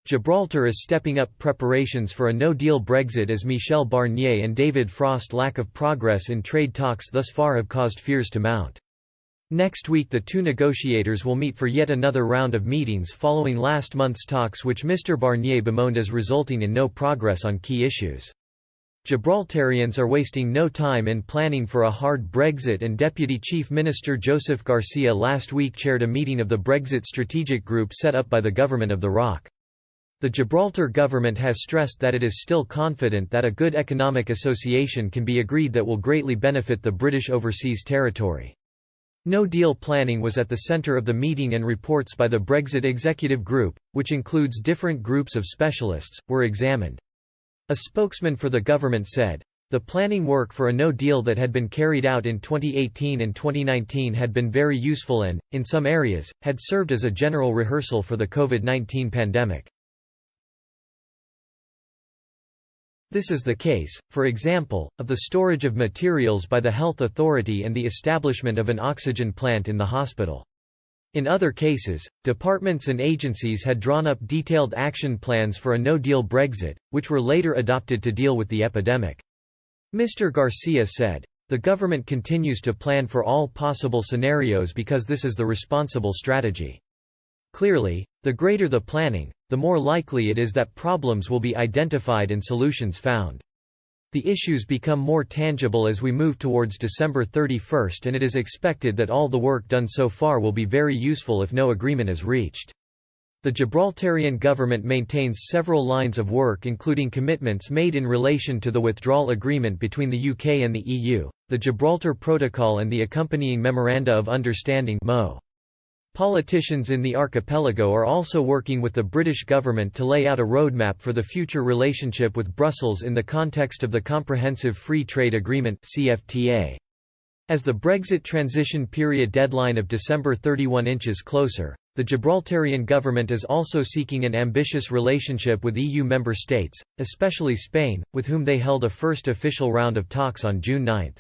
Gibraltar is stepping up preparations for a no-deal Brexit as Michel Barnier and David Frost lack of progress in trade talks thus far have caused fears to mount. Next week the two negotiators will meet for yet another round of meetings following last month's talks which Mr Barnier bemoaned as resulting in no progress on key issues. Gibraltarians are wasting no time in planning for a hard Brexit, and Deputy Chief Minister Joseph Garcia last week chaired a meeting of the Brexit Strategic Group set up by the Government of the Rock. The Gibraltar government has stressed that it is still confident that a good economic association can be agreed that will greatly benefit the British Overseas Territory. No-deal planning was at the centre of the meeting, and reports by the Brexit Executive Group, which includes different groups of specialists, were examined. A spokesman for the government said, "The planning work for a no-deal that had been carried out in 2018 and 2019 had been very useful and, in some areas, had served as a general rehearsal for the COVID-19 pandemic." This is the case, for example, of the storage of materials by the health authority and the establishment of an oxygen plant in the hospital. In other cases, departments and agencies had drawn up detailed action plans for a no-deal Brexit, which were later adopted to deal with the epidemic. Mr. Garcia said, "The government continues to plan for all possible scenarios because this is the responsible strategy. Clearly, the greater the planning, the more likely it is that problems will be identified and solutions found. The issues become more tangible as we move towards December 31, and it is expected that all the work done so far will be very useful if no agreement is reached." The Gibraltarian government maintains several lines of work, including commitments made in relation to the withdrawal agreement between the UK and the EU, the Gibraltar Protocol and the accompanying Memoranda of Understanding (MO). Politicians in the archipelago are also working with the British government to lay out a roadmap for the future relationship with Brussels in the context of the Comprehensive Free Trade Agreement (CFTA). As the Brexit transition period deadline of December 31 inches closer, the Gibraltarian government is also seeking an ambitious relationship with EU member states, especially Spain, with whom they held a first official round of talks on June 9.